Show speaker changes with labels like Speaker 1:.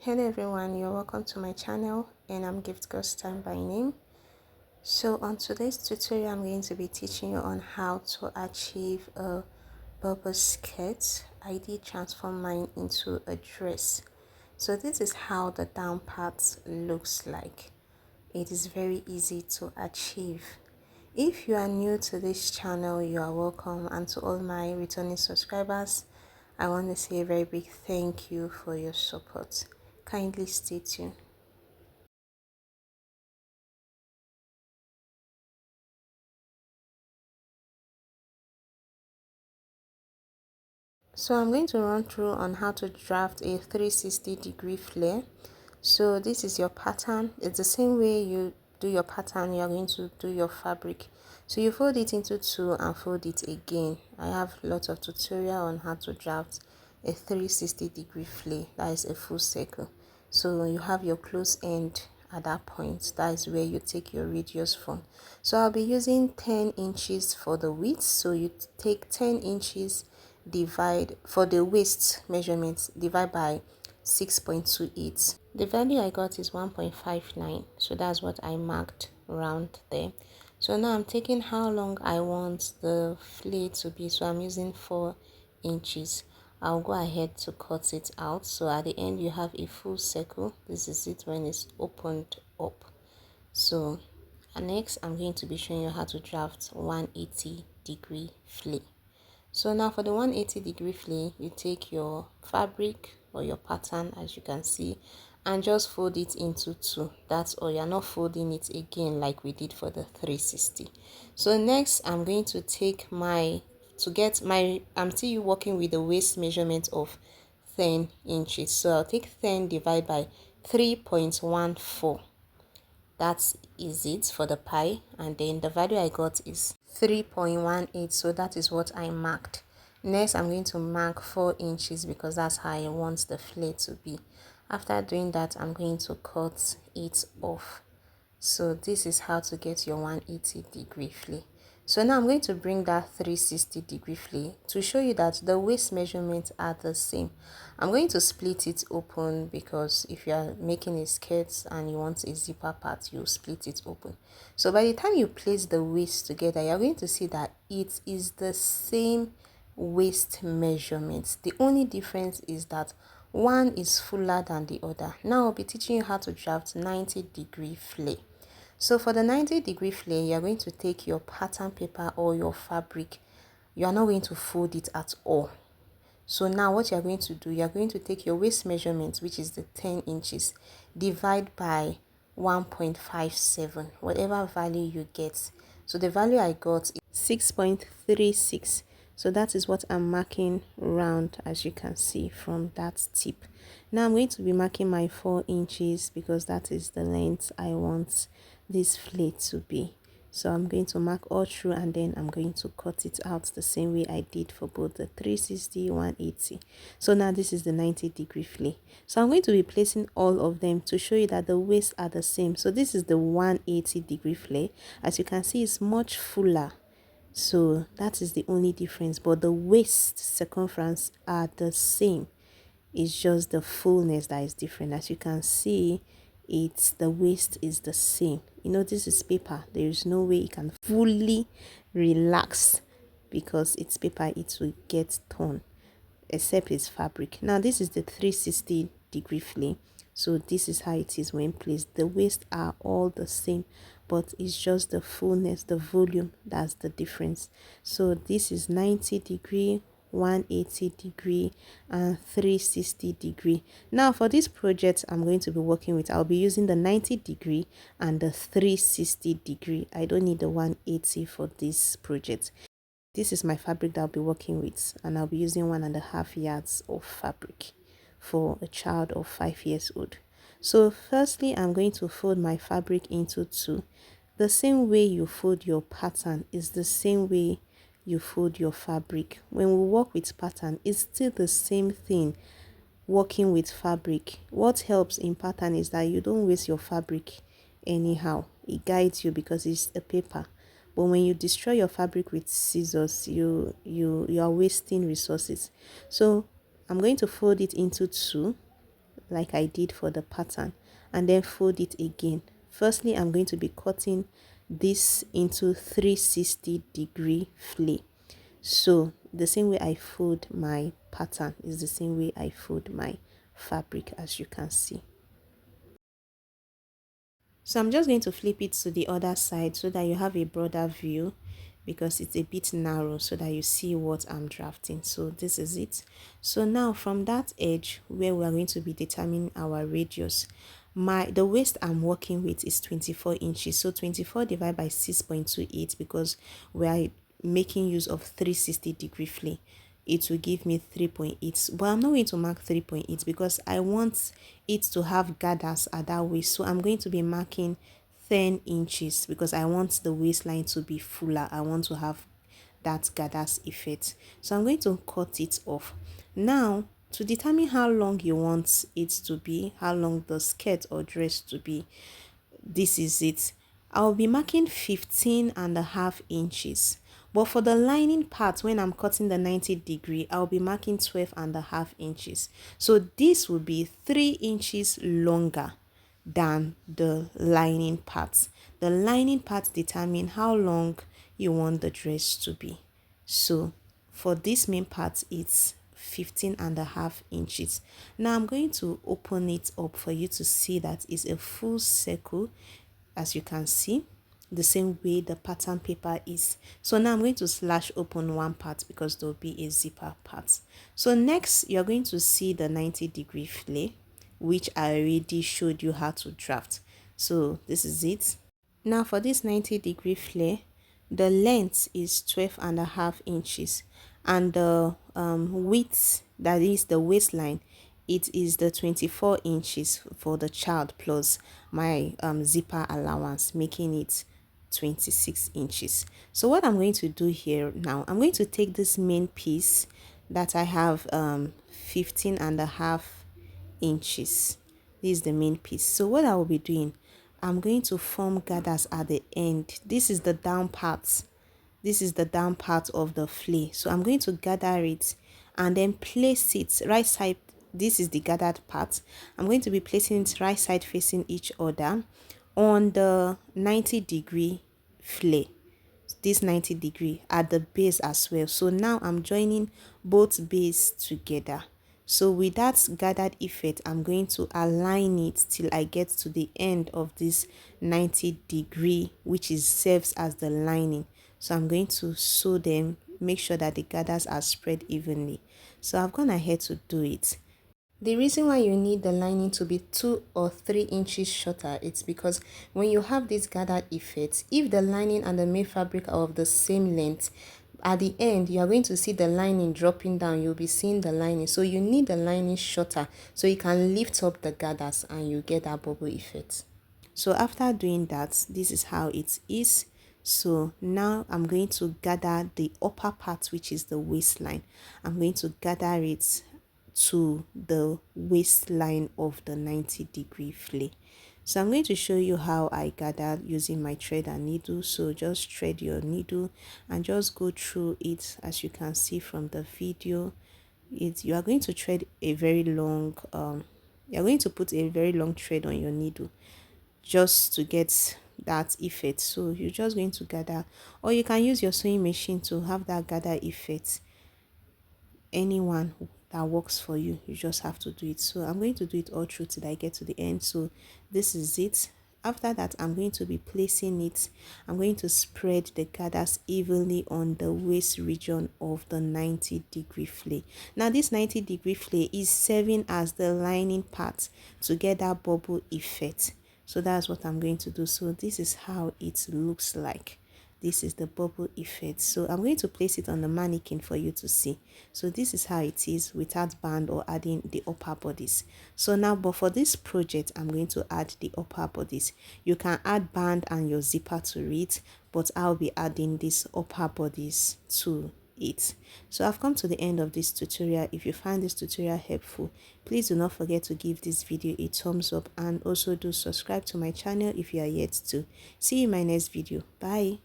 Speaker 1: Hello everyone, you're welcome to my channel and I'm Gift Girls Time by name. So on today's tutorial I'm going to be teaching you on how to achieve a bubble skirt. I did transform mine into a dress. So this is how the down part looks like. It is very easy to achieve. If you are new to this channel, you are welcome, and to all my returning subscribers, I want to say a very big thank you for your support. Kindly stay tuned. So I'm going to run through on how to draft a 360-degree flare. So this is your pattern. It's the same way you do your pattern, you are going to do your fabric. So you fold it into two and fold it again. I have lots of tutorial on how to draft a 360-degree flare. That is a full circle. So you have your close end at that point. That is where you take your radius from. So I'll be using 10 inches for the width. So you take 10 inches, divide for the waist measurements, divide by 6.28. The value I got is 1.59, so that's what I marked around there. So now I'm taking how long I want the flare to be, so I'm using 4 inches. I'll go ahead to cut it out. So at the end you have a full circle. This is it when it's opened up. So next I'm going to be showing you how to draft 180-degree flare. So now for the 180-degree flare, you take your fabric or your pattern, as you can see, and just fold it into two. That's all. You're not folding it again like we did for the 360. So next I'm going to take I'm still working with the waist measurement of 10 inches. So I'll take 10 divided by 3.14. That is it for the pie, and then the value I got is 3.18, so that is what I marked. Next I'm going to mark 4 inches because that's how I want the flare to be. After doing that I'm going to cut it off. So this is how to get your 180-degree flare. So now I'm going to bring that 360-degree flare to show you that the waist measurements are the same. I'm going to split it open because if you are making a skirt and you want a zipper part, you split it open. So by the time you place the waist together, you're going to see that it is the same waist measurements. The only difference is that one is fuller than the other. Now I'll be teaching you how to draft 90-degree flare. So for the 90-degree flare, you're going to take your pattern paper or your fabric. You are not going to fold it at all. So now what you're going to do, you're going to take your waist measurement, which is the 10 inches, divide by 1.57, whatever value you get. So the value I got is 6.36. So that is what I'm marking round, as you can see from that tip. Now I'm going to be marking my 4 inches because that is the length I want this flare to be. So I'm going to mark all through and then I'm going to cut it out the same way I did for both the 360, 180. So now this is the 90-degree flare. So I'm going to be placing all of them to show you that the waists are the same. So this is the 180-degree flare. As you can see, it's much fuller. So that is the only difference, but the waist circumference are the same. It's just the fullness that is different. As you can see, the waist is the same. You know, this is paper. There is no way it can fully relax because it's paper. It will get torn, except it's fabric. Now this is the 360-degree flare. So this is how it is when placed. The waist are all the same, but it's just the fullness, the volume, that's the difference. So this is 90-degree, 180-degree, and 360-degree. Now for this project I'm going to be working with, I'll be using the 90-degree and the 360-degree. I don't need the 180 for this project. This is my fabric that I'll be working with, and I'll be using 1.5 yards of fabric for a child of 5 years old. So firstly, I'm going to fold my fabric into two. The same way you fold your pattern is the same way you fold your fabric. When we work with pattern, it's still the same thing. Working with fabric, what helps in pattern is that you don't waste your fabric anyhow. It guides you because it's a paper. But when you destroy your fabric with scissors, you are wasting resources. So I'm going to fold it into two. like I did for the pattern, and then fold it again. Firstly, I'm going to be cutting this into 360-degree flay. So the same way I fold my pattern is the same way I fold my fabric, as you can see. So I'm just going to flip it to the other side so that you have a broader view, because it's a bit narrow, so that you see what I'm drafting. So this is it. So now from that edge where we are going to be determining our radius, the waist I'm working with is 24 inches. So 24 divided by 6.28, because we are making use of 360-degree flay, it will give me 3.8. But I'm not going to mark 3.8 because I want it to have gathers at that waist. So I'm going to be marking 10 inches because I want the waistline to be fuller. I want to have that gathers effect. So I'm going to cut it off. Now, to determine how long you want it to be, how long the skirt or dress to be, this is it. I'll be marking 15.5 inches. But for the lining part, when I'm cutting the 90-degree, I'll be marking 12.5 inches. So this will be 3 inches longer than the lining part. The lining part determines how long you want the dress to be. So for this main part, it's 15.5 inches. Now I'm going to open it up for you to see that it's a full circle, as you can see, the same way the pattern paper is. So now I'm going to slash open one part because there will be a zipper part. So next, you're going to see the 90-degree flay, which I already showed you how to draft. So this is it. Now for this 90-degree flay, the length is 12.5 inches, and the width, that is the waistline, it is the 24 inches for the child plus my zipper allowance, making it 26 inches. So what I'm going to do here now, I'm going to take this main piece that I have 15.5 inches. This is the main piece. So what I will be doing, I'm going to form gathers at the end. This is the down part. This is the down part of the flay. So I'm going to gather it and then place it right side. This is the gathered part. I'm going to be placing it right side facing each other on the 90-degree flay. This 90-degree at the base as well. So now I'm joining both base together. So with that gathered effect, I'm going to align it till I get to the end of this 90-degree, which serves as the lining. So I'm going to sew them, make sure that the gathers are spread evenly. So I've gone ahead to do it. The reason why you need the lining to be 2 or 3 inches shorter, it's because when you have this gathered effect, if the lining and the main fabric are of the same length, at the end you are going to see the lining dropping down. You'll be seeing the lining, so you need the lining shorter so you can lift up the gathers and you get that bubble effect. So after doing that, this is how it is. So now I'm going to gather the upper part, which is the waistline. I'm going to gather it to the waistline of the 90-degree flay. So I'm going to show you how I gather using my thread and needle. So just thread your needle and just go through it. As you can see from the video, you are going to thread a very long you're going to put a very long thread on your needle just to get that effect. So you're just going to gather, or you can use your sewing machine to have that gather effect. Anyone that works for you, you just have to do it. So I'm going to do it all through till I get to the end. So this is it. After that, I'm going to be placing it. I'm going to spread the gathers evenly on the waist region of the 90-degree flay. Now this 90-degree flay is serving as the lining part to get that bubble effect. So that's what I'm going to do. So this is how it looks like. This is the bubble effect. So I'm going to place it on the mannequin for you to see. So this is how it is without band or adding the upper bodice. So now, but for this project, I'm going to add the upper bodice. You can add band and your zipper to it, but I'll be adding this upper bodice to it. So I've come to the end of this tutorial. If you find this tutorial helpful, please do not forget to give this video a thumbs up and also do subscribe to my channel if you are yet to. See you in my next video. Bye.